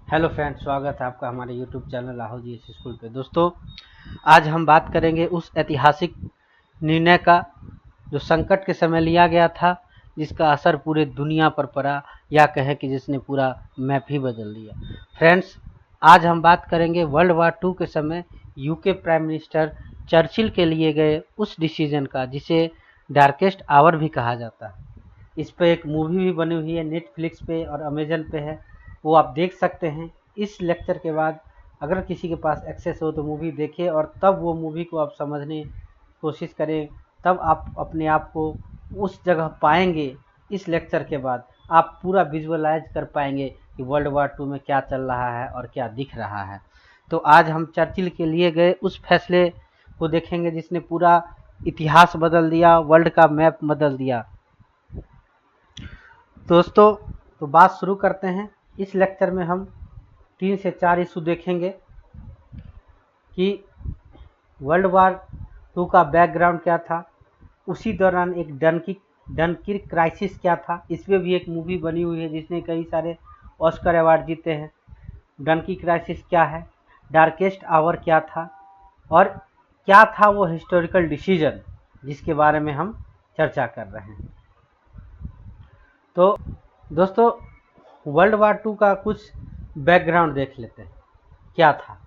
Hello friends, स्वागत है आपका हमारे YouTube channel Rahul G S school पे। दोस्तों, आज हम बात करेंगे उस ऐतिहासिक निर्णय का जो संकट के समय लिया गया था, जिसका असर पूरे दुनिया पर पड़ा, या कहें कि जिसने पूरा मैप ही बदल दिया। फ्रेंड्स, आज हम बात करेंगे वर्ल्ड वार टू के समय यूके प्राइम मिनिस्टर चर्चिल के लिए गए उस डिसीजन का, जिसे डार्केस्ट आवर भी कहा जाता है। इस पे एक मूवी भी बनी हुई है, नेटफ्लिक्स पे और अमेजन पे है, वो आप देख सकते हैं। इस लेक्चर के बाद अगर किसी के पास एक्सेस हो तो मूवी देखें, और तब वो मूवी को आप समझने की कोशिश करें, तब आप अपने आप को उस जगह पाएंगे। इस लेक्चर के बाद आप पूरा विजुअलाइज कर पाएंगे कि वर्ल्ड वार टू में क्या चल रहा है और क्या दिख रहा है। तो आज हम चर्चिल के लिए गए उस फैसले को देखेंगे जिसने पूरा इतिहास बदल दिया, वर्ल्ड का मैप बदल दिया। दोस्तों, तो बात शुरू करते हैं। इस लेक्चर में हम 3 से 4 इशू देखेंगे कि वर्ल्ड वार टू का बैकग्राउंड क्या था, उसी दौरान एक डनकिर्क क्राइसिस क्या था। इस पर भी एक मूवी बनी हुई है जिसने कई सारे ऑस्कर अवार्ड जीते हैं। डनकिर्क क्राइसिस क्या है, डार्केस्ट आवर क्या था, और क्या था वो हिस्टोरिकल डिसीजन जिसके बारे में हम चर्चा कर रहे हैं। तो दोस्तों, वर्ल्ड वार टू का कुछ बैकग्राउंड देख लेते हैं क्या था।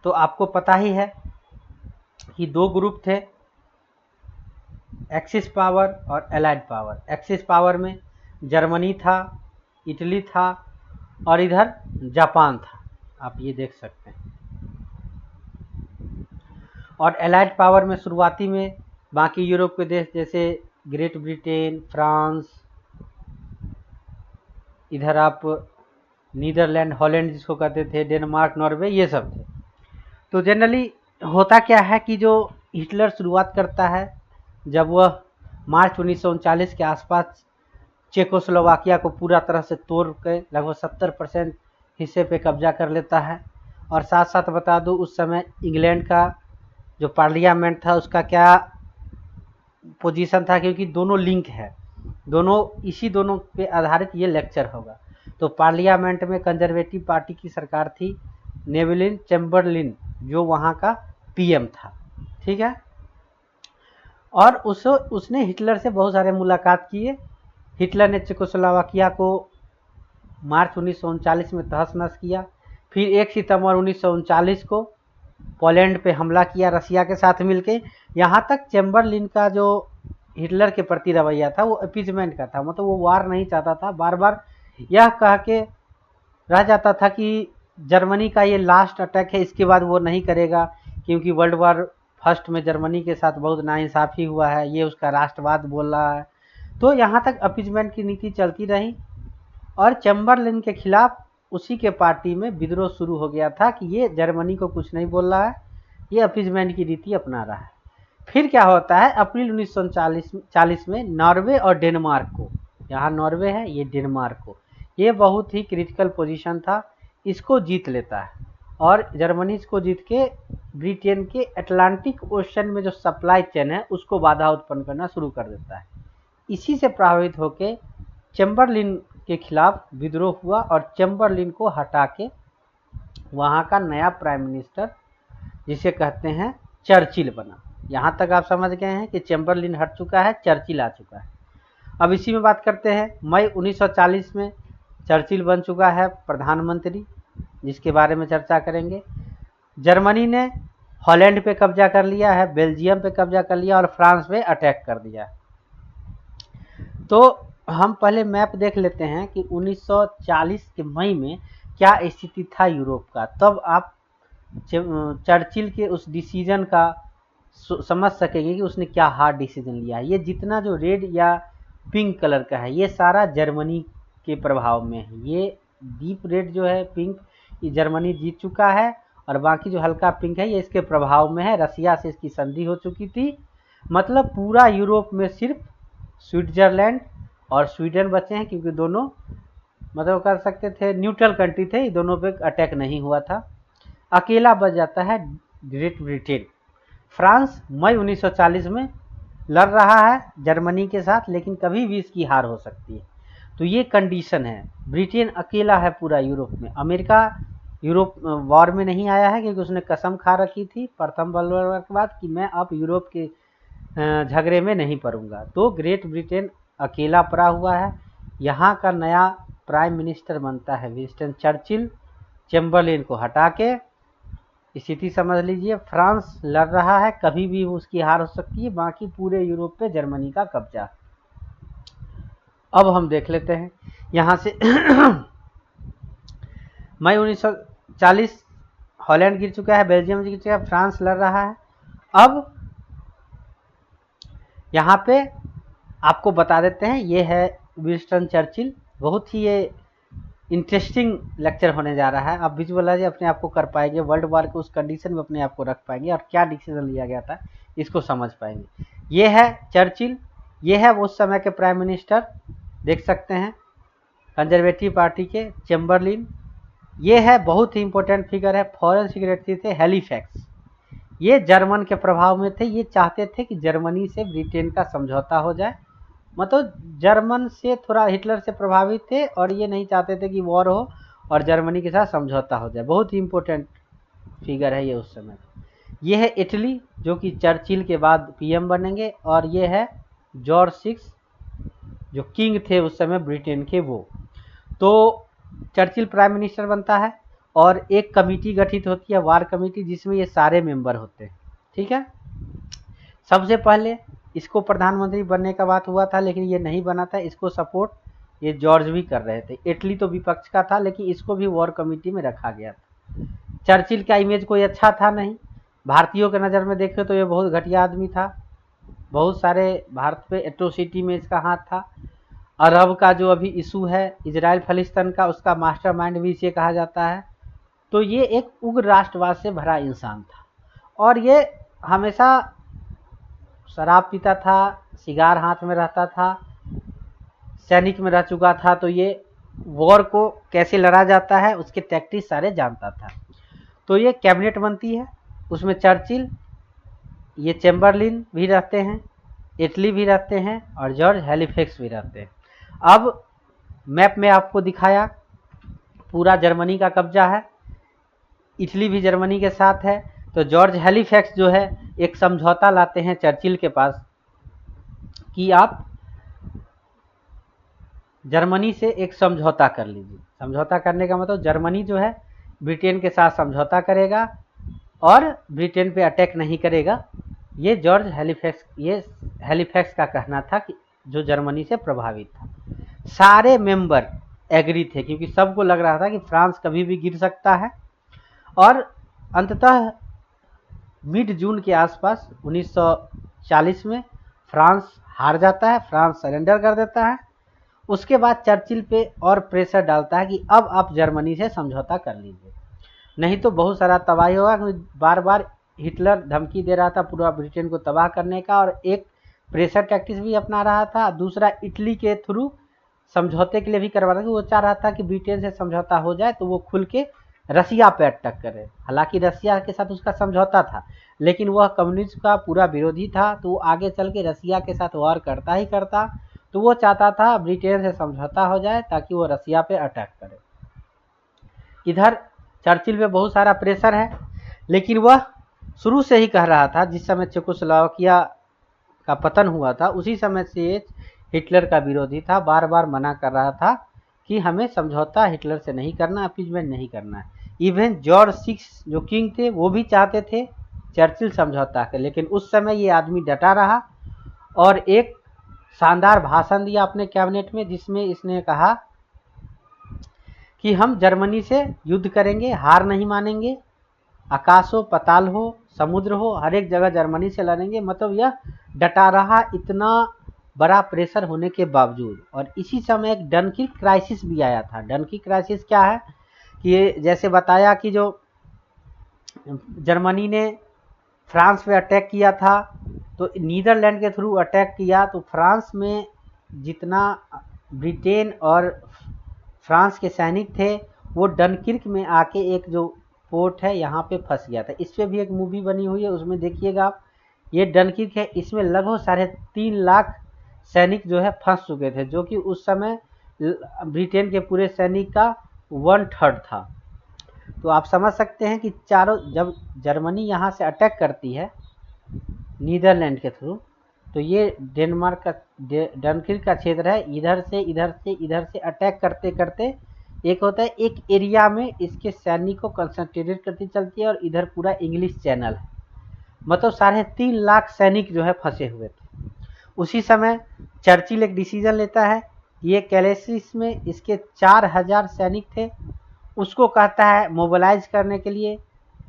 तो आपको पता ही है कि दो ग्रुप थे, एक्सिस पावर और एलाइड पावर। एक्सिस पावर में जर्मनी था, इटली था और इधर जापान था, आप ये देख सकते हैं। और एलाइड पावर में शुरुआती में बाकी यूरोप के देश जैसे ग्रेट ब्रिटेन, फ्रांस, इधर आप नीदरलैंड, हॉलैंड जिसको कहते थे, डेनमार्क, नॉर्वे, ये सब थे। तो जनरली होता क्या है कि जो हिटलर शुरुआत करता है, जब वह मार्च 1939 के आसपास चेकोस्लोवाकिया को पूरा तरह से तोड़ के लगभग 70% हिस्से पे कब्जा कर लेता है। और साथ साथ बता दूं, उस समय इंग्लैंड का जो पार्लियामेंट था उसका क्या पोजीशन था, क्योंकि दोनों लिंक है, दोनों पे आधारित ये लेक्चर होगा। तो पार्लियामेंट में कंजर्वेटिव पार्टी की सरकार थी, नेविल चैम्बरलिन जो वहाँ का पीएम था, ठीक है। और उसने हिटलर से बहुत सारे मुलाकात किए। हिटलर ने चेकोस्लोवाकिया को मार्च 1939 में तहस नहस किया। फिर 1 सितंबर 1939 को पोलैंड पे हमला किया रसिया के साथ मिलके। यहाँ तक चैम्बरलिन का जो हिटलर के प्रति रवैया था वो अपीजमेंट का था, मतलब वो वार नहीं चाहता था। बार बार यह कह के रह जाता था कि जर्मनी का ये लास्ट अटैक है, इसके बाद वो नहीं करेगा, क्योंकि वर्ल्ड वार फर्स्ट में जर्मनी के साथ बहुत नाइंसाफ़ी हुआ है, ये उसका राष्ट्रवाद बोल रहा है। तो यहाँ तक अपीजमेंट की नीति चलती रही, और चैम्बरलिन के खिलाफ उसी के पार्टी में विद्रोह शुरू हो गया था कि ये जर्मनी को कुछ नहीं बोल रहा है, ये अपीजमेंट की नीति अपना रहा है। फिर क्या होता है, अप्रैल 1940 में नॉर्वे और डेनमार्क को, यहाँ नॉर्वे है, ये डेनमार्क को, ये बहुत ही क्रिटिकल पोजीशन था, इसको जीत लेता है। और जर्मनी इसको जीत के ब्रिटेन के अटलांटिक ओशन में जो सप्लाई चेन है उसको बाधा उत्पन्न करना शुरू कर देता है। इसी से प्रभावित होकर चैम्बरलिन के खिलाफ विद्रोह हुआ और चैम्बरलिन को हटा के वहाँ का नया प्राइम मिनिस्टर, जिसे कहते हैं चर्चिल, बना। यहाँ तक आप समझ गए हैं कि चैम्बरलिन हट चुका है, चर्चिल आ चुका है। अब इसी में बात करते हैं। मई 1940 में चर्चिल बन चुका है प्रधानमंत्री, जिसके बारे में चर्चा करेंगे। जर्मनी ने हॉलैंड पे कब्जा कर लिया है, बेल्जियम पे कब्जा कर लिया और फ्रांस पे अटैक कर दिया। तो हम पहले मैप देख लेते हैं कि 1940 के मई में क्या स्थिति था यूरोप का, तब आप चर्चिल के उस डिसीजन का समझ सकेंगे कि उसने क्या हार्ड डिसीजन लिया है। ये जितना जो रेड या पिंक कलर का है ये सारा जर्मनी के प्रभाव में है। ये डीप रेड जो है, पिंक, ये जर्मनी जीत चुका है, और बाकी जो हल्का पिंक है ये इसके प्रभाव में है। रसिया से इसकी संधि हो चुकी थी, मतलब पूरा यूरोप में सिर्फ स्विट्जरलैंड और स्वीडन बचे हैं, क्योंकि दोनों मतलब कर सकते थे न्यूट्रल कंट्री थे, दोनों पे अटैक नहीं हुआ था। अकेला बच जाता है ग्रेट ब्रिटेन। फ्रांस मई 1940 में लड़ रहा है जर्मनी के साथ, लेकिन कभी भी इसकी हार हो सकती है। तो ये कंडीशन है। ब्रिटेन अकेला है पूरा यूरोप में, अमेरिका यूरोप वॉर में नहीं आया है क्योंकि उसने कसम खा रखी थी प्रथम वर्ल्ड वॉर के बाद कि मैं अब यूरोप के झगड़े में नहीं पड़ूंगा। तो ग्रेट ब्रिटेन अकेला पड़ा हुआ है। यहाँ का नया प्राइम मिनिस्टर बनता है विंस्टन चर्चिल, चैम्बरलेन को हटा के। स्थिति समझ लीजिए, फ्रांस लड़ रहा है, कभी भी उसकी हार हो सकती है, बाकी पूरे यूरोप पे जर्मनी का कब्जा। अब हम देख लेते हैं यहाँ से मई 1940 हॉलैंड गिर चुका है, बेल्जियम गिर चुका है, फ्रांस लड़ रहा है। अब यहाँ पे आपको बता देते हैं, ये है विंस्टन चर्चिल। बहुत ही ये इंटरेस्टिंग लेक्चर होने जा रहा है। आप विजुअलाइज अपने आप को कर पाएंगे, वर्ल्ड वॉर के उस कंडीशन में अपने आप को रख पाएंगे और क्या डिसीजन लिया गया था इसको समझ पाएंगे। ये है चर्चिल, ये है उस समय के प्राइम मिनिस्टर, देख सकते हैं कंजर्वेटिव पार्टी के चैम्बरलेन। ये है बहुत ही इंपॉर्टेंट फिगर है, फॉरेन सेक्रेटरी थे हैलिफैक्स। ये जर्मन के प्रभाव में थे, ये चाहते थे कि जर्मनी से ब्रिटेन का समझौता हो जाए। मतलब जर्मन से थोड़ा हिटलर से प्रभावित थे और ये नहीं चाहते थे कि वॉर हो और जर्मनी के साथ समझौता हो जाए। बहुत ही इंपॉर्टेंट फिगर है ये उस समय। ये है इटली, जो कि चर्चिल के बाद पीएम बनेंगे, और ये है जॉर्ज 6 जो किंग थे उस समय ब्रिटेन के, वो। तो चर्चिल प्राइम मिनिस्टर बनता है और एक कमेटी गठित होती है, वार कमेटी, जिसमें ये सारे मेंबर होते हैं। ठीक है, सबसे पहले इसको प्रधानमंत्री बनने का बात हुआ था, लेकिन ये नहीं बना था। इसको सपोर्ट ये जॉर्ज भी कर रहे थे। इटली तो विपक्ष का था, लेकिन इसको भी वॉर कमेटी में रखा गया था। चर्चिल का इमेज कोई अच्छा था नहीं, भारतीयों के नज़र में देखे तो ये बहुत घटिया आदमी था। बहुत सारे भारत पे एट्रोसिटी में इसका हाथ था। अरब का जो अभी इशू है इजराइल फलिस्तीन का, उसका मास्टरमाइंड भी इसे कहा जाता है। तो ये एक उग्र राष्ट्रवाद से भरा इंसान था और ये हमेशा शराब पीता था, सिगार हाथ में रहता था, सैनिक में रह चुका था। तो ये वॉर को कैसे लड़ा जाता है उसके टैक्टिक्स सारे जानता था। तो ये कैबिनेट बनती है, उसमें चर्चिल, ये चैम्बरलेन भी रहते हैं, इटली भी रहते हैं और जॉर्ज हैलिफैक्स भी रहते हैं। अब मैप में आपको दिखाया पूरा जर्मनी का कब्जा है, इटली भी जर्मनी के साथ है। तो जॉर्ज हैलिफैक्स जो है एक समझौता लाते हैं चर्चिल के पास कि आप जर्मनी से एक समझौता कर लीजिए। समझौता करने का मतलब जर्मनी जो है ब्रिटेन के साथ समझौता करेगा और ब्रिटेन पे अटैक नहीं करेगा। ये जॉर्ज हैलिफैक्स का कहना था कि जो जर्मनी से प्रभावित था। सारे मेंबर एग्री थे क्योंकि सबको लग रहा था कि फ्रांस कभी भी गिर सकता है। और अंततः मिड जून के आसपास 1940 में फ्रांस हार जाता है, फ्रांस सरेंडर कर देता है। उसके बाद चर्चिल पे और प्रेशर डालता है कि अब आप जर्मनी से समझौता कर लीजिए, नहीं तो बहुत सारा तबाही होगा। बार बार हिटलर धमकी दे रहा था पूरा ब्रिटेन को तबाह करने का, और एक प्रेशर टैक्टिक्स भी अपना रहा था। दूसरा इटली के थ्रू समझौते के लिए भी करवा रहा था। वो चाह रहा था कि ब्रिटेन से समझौता हो जाए तो वो खुल के रसिया पे अटैक करे। हालांकि रसिया के साथ उसका समझौता था, लेकिन वह कम्युनिस्ट का पूरा विरोधी था, तो वो आगे चल के रसिया के साथ वार करता ही करता। तो वो चाहता था ब्रिटेन से समझौता हो जाए ताकि वो रसिया पे अटैक करे। इधर चर्चिल पे बहुत सारा प्रेशर है, लेकिन वह शुरू से ही कह रहा था, जिस समय चेकोस्लोवाकिया का पतन हुआ था उसी समय से हिटलर का विरोधी था। बार बार मना कर रहा था कि हमें समझौता हिटलर से नहीं करना, अपीजमेंट नहीं करना है। इवन जॉर्ज 6 जो किंग थे वो भी चाहते थे चर्चिल समझौता के, लेकिन उस समय ये आदमी डटा रहा और एक शानदार भाषण दिया अपने कैबिनेट में, जिसमें इसने कहा कि हम जर्मनी से युद्ध करेंगे, हार नहीं मानेंगे, आकाश हो, पताल हो, समुद्र हो, हर एक जगह जर्मनी से लड़ेंगे। मतलब यह डटा रहा इतना बड़ा प्रेशर होने के बावजूद। और इसी समय एक डनकिर्क क्राइसिस भी आया था। डनकिर्क क्राइसिस क्या है कि जैसे बताया कि जो जर्मनी ने फ्रांस पे अटैक किया था, तो नीदरलैंड के थ्रू अटैक किया, तो फ्रांस में जितना ब्रिटेन और फ्रांस के सैनिक थे वो डनकिर्क में आके एक जो पोर्ट है यहाँ पे फंस गया था। इस पर भी एक मूवी बनी हुई है, उसमें देखिएगा आप। ये डनकिर्क है, इसमें लगभग 3.5 लाख सैनिक जो है फंस चुके थे, जो कि उस समय ब्रिटेन के पूरे सैनिक का 1/3 था। तो आप समझ सकते हैं कि चारों, जब जर्मनी यहाँ से अटैक करती है नीदरलैंड के थ्रू, तो ये डेनमार्क का डनकिर्क का क्षेत्र है, इधर से इधर से इधर से अटैक करते करते एक होता है, एक एरिया में इसके सैनिक को कंसंट्रेटेड करती चलती है, और इधर पूरा इंग्लिश चैनल है, मतलब 3.5 लाख सैनिक जो है फंसे हुए थे। उसी समय चर्चिल एक डिसीजन लेता है, ये कैलेसिस में इसके 4000 सैनिक थे, उसको कहता है मोबिलाइज करने के लिए,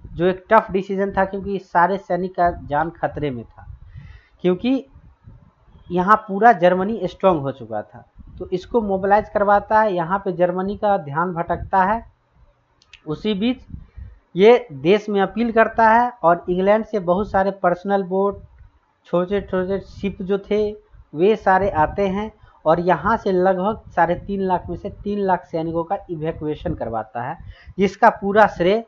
जो एक टफ डिसीजन था क्योंकि सारे सैनिक का जान खतरे में था, क्योंकि यहाँ पूरा जर्मनी स्ट्रांग हो चुका था। तो इसको मोबिलाइज करवाता है, यहाँ पे जर्मनी का ध्यान भटकता है। उसी बीच ये देश में अपील करता है, और इंग्लैंड से बहुत सारे पर्सनल बोट, छोटे छोटे शिप जो थे वे सारे आते हैं, और यहाँ से लगभग 3.5 लाख में से 3 लाख सैनिकों का इवैक्यूएशन करवाता है, जिसका पूरा श्रेय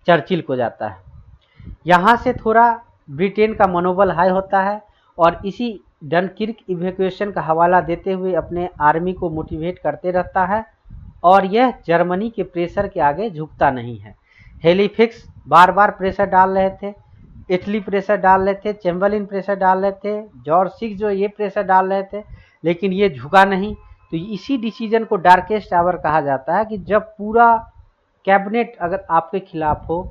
चर्चिल को जाता है। यहाँ से थोड़ा ब्रिटेन का मनोबल हाई होता है, और इसी डनकिर्क इवैक्यूएशन का हवाला देते हुए अपने आर्मी को मोटिवेट करते रहता है, और यह जर्मनी के प्रेशर के आगे झुकता नहीं है। हेलिफिक्स बार बार प्रेशर डाल रहे थे, इटली प्रेशर डाल रहे थे, चैम्बरलिन प्रेशर डाल रहे थे, जॉर्ज 6 जो ये प्रेशर डाल रहे थे, लेकिन ये झुका नहीं। तो इसी डिसीजन को डार्केस्ट आवर कहा जाता है, कि जब पूरा कैबिनेट अगर आपके खिलाफ हो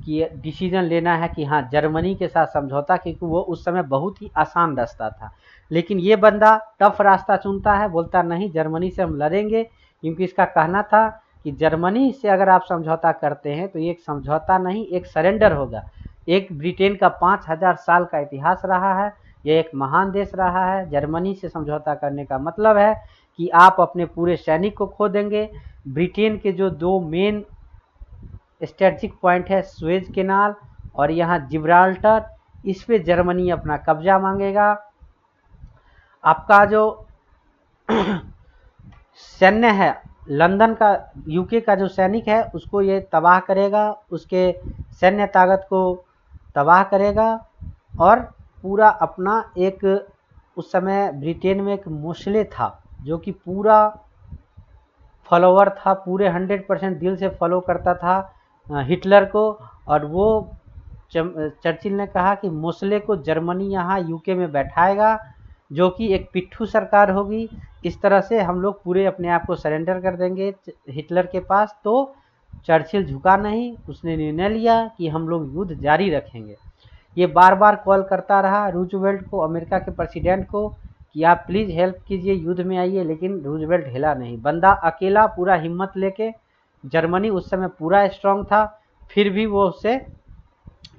कि डिसीजन लेना है कि हाँ जर्मनी के साथ समझौता, क्योंकि वो उस समय बहुत ही आसान रास्ता था, लेकिन ये बंदा टफ रास्ता चुनता है, बोलता नहीं जर्मनी से हम लड़ेंगे, क्योंकि इसका कहना था कि जर्मनी से अगर आप समझौता करते हैं तो ये एक समझौता नहीं, एक सरेंडर होगा। एक ब्रिटेन का 5000 साल का इतिहास रहा है, यह एक महान देश रहा है। जर्मनी से समझौता करने का मतलब है कि आप अपने पूरे सैनिक को खो देंगे। ब्रिटेन के जो 2 मेन स्ट्रेटजिक पॉइंट है, सुएज कैनाल और यहाँ जिब्राल्टर, इस पे जर्मनी अपना कब्जा मांगेगा। आपका जो सैन्य है, लंदन का, यूके का जो सैनिक है उसको ये तबाह करेगा, उसके सैन्य ताकत को तबाह करेगा, और पूरा अपना एक, उस समय ब्रिटेन में एक मोस्ले था जो कि पूरा फॉलोवर था, पूरे 100% दिल से फॉलो करता था हिटलर को, और वो चर्चिल ने कहा कि मोस्ले को जर्मनी यहाँ यूके में बैठाएगा, जो कि एक पिट्ठू सरकार होगी। इस तरह से हम लोग पूरे अपने आप को सरेंडर कर देंगे हिटलर के पास। तो चर्चिल झुका नहीं, उसने निर्णय लिया कि हम लोग युद्ध जारी रखेंगे। ये बार बार कॉल करता रहा रूजवेल्ट को, अमेरिका के प्रेसिडेंट को, कि आप प्लीज़ हेल्प कीजिए, युद्ध में आइए, लेकिन रूजवेल्ट हिला नहीं। बंदा अकेला पूरा हिम्मत लेके, जर्मनी उस समय पूरा स्ट्रांग था, फिर भी वो उससे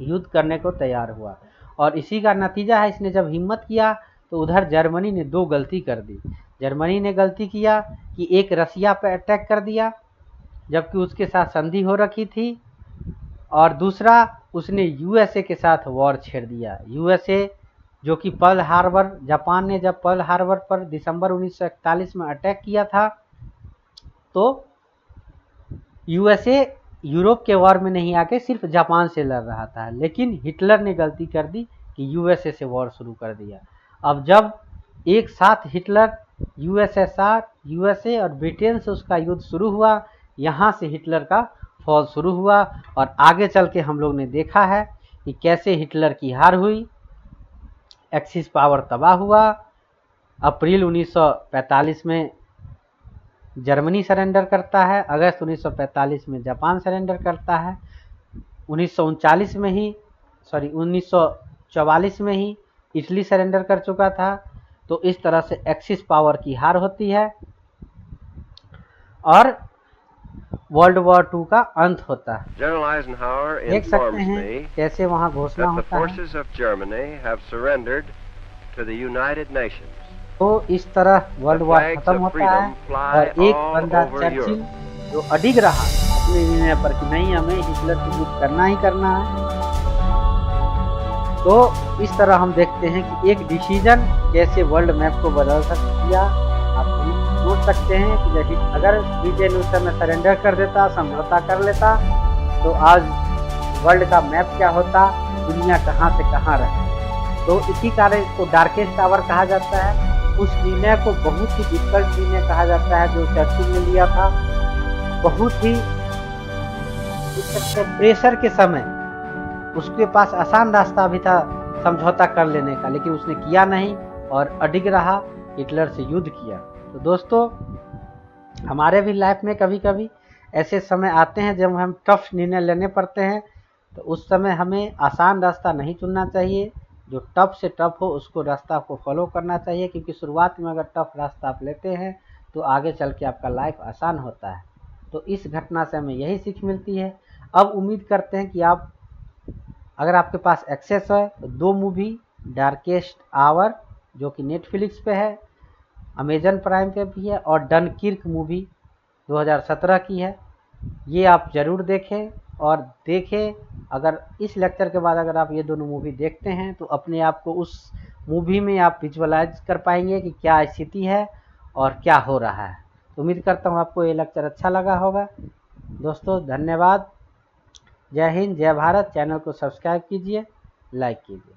युद्ध करने को तैयार हुआ। और इसी का नतीजा है, इसने जब हिम्मत किया तो उधर जर्मनी ने 2 गलती कर दी। जर्मनी ने गलती किया कि एक रसिया पर अटैक कर दिया जबकि उसके साथ संधि हो रखी थी, और दूसरा उसने यूएसए के साथ वॉर छेड़ दिया। यूएसए जो कि पर्ल हार्बर, जापान ने जब पर्ल हार्बर पर दिसंबर 1941 में अटैक किया था, तो यूएसए यूरोप के वॉर में नहीं आके सिर्फ जापान से लड़ रहा था, लेकिन हिटलर ने गलती कर दी कि यूएसए से वॉर शुरू कर दिया। अब जब एक साथ हिटलर, यूएसएसआर, यूएसए और ब्रिटेन से उसका युद्ध शुरू हुआ, यहाँ से हिटलर का फॉल शुरू हुआ, और आगे चल के हम लोग ने देखा है कि कैसे हिटलर की हार हुई, एक्सिस पावर तबाह हुआ। अप्रैल 1945 में जर्मनी सरेंडर करता है, अगस्त 1945 में जापान सरेंडर करता है, 1939 में ही 1944 में ही इटली सरेंडर कर चुका था। तो इस तरह से एक्सिस पावर की हार होती है और वर्ल्ड वॉर 2 का अंत होता है। देख सकते हैं कैसे वहाँ घोषणा होता है। तो इस तरह वर्ल्ड वॉर खत्म होता है, और एक बंदा चर्चिल जो अडिग रहा अपने निर्णय पर कि नहीं, हमें हिटलर से युद्ध करना ही करना है। तो इस तरह हम देखते हैं कि एक डिसीजन कैसे वर्ल्ड मैप को बदल दिया। आप सोच सकते हैं कि अगर ब्रिटेन उस समय सरेंडर कर देता, समझौता कर लेता, तो आज वर्ल्ड का मैप क्या होता, दुनिया कहाँ से कहाँ रहती। तो इसी कारण इसको डार्केस्ट आवर कहा जाता है। उस निर्णय को बहुत ही डिफिकल्ट निर्णय कहा जाता है जो चर्चिल ने लिया था। बहुत ही प्रेशर के समय उसके पास आसान रास्ता भी था समझौता कर लेने का, लेकिन उसने किया नहीं और अडिग रहा, हिटलर से युद्ध किया। तो दोस्तों, हमारे भी लाइफ में कभी कभी ऐसे समय आते हैं जब हम टफ निर्णय लेने पड़ते हैं। तो उस समय हमें आसान रास्ता नहीं चुनना चाहिए, जो टफ से टफ हो उसको रास्ता को फॉलो करना चाहिए, क्योंकि शुरुआत में अगर टफ रास्ता आप लेते हैं तो आगे चल के आपका लाइफ आसान होता है। तो इस घटना से हमें यही सीख मिलती है। अब उम्मीद करते हैं कि आप, अगर आपके पास एक्सेस है तो 2 मूवी, डार्केस्ट आवर जो कि नेटफ्लिक्स पे है, अमेजन प्राइम पे भी है, और डनकिर्क मूवी 2017 की है, ये आप ज़रूर देखें। और देखें, अगर इस लेक्चर के बाद अगर आप ये दोनों मूवी देखते हैं तो अपने आप को उस मूवी में आप विजुअलाइज कर पाएंगे कि क्या स्थिति है और क्या हो रहा है। तो उम्मीद करता हूँ आपको ये लेक्चर अच्छा लगा होगा। दोस्तों धन्यवाद। जय हिंद, जय भारत। चैनल को सब्सक्राइब कीजिए, लाइक कीजिए।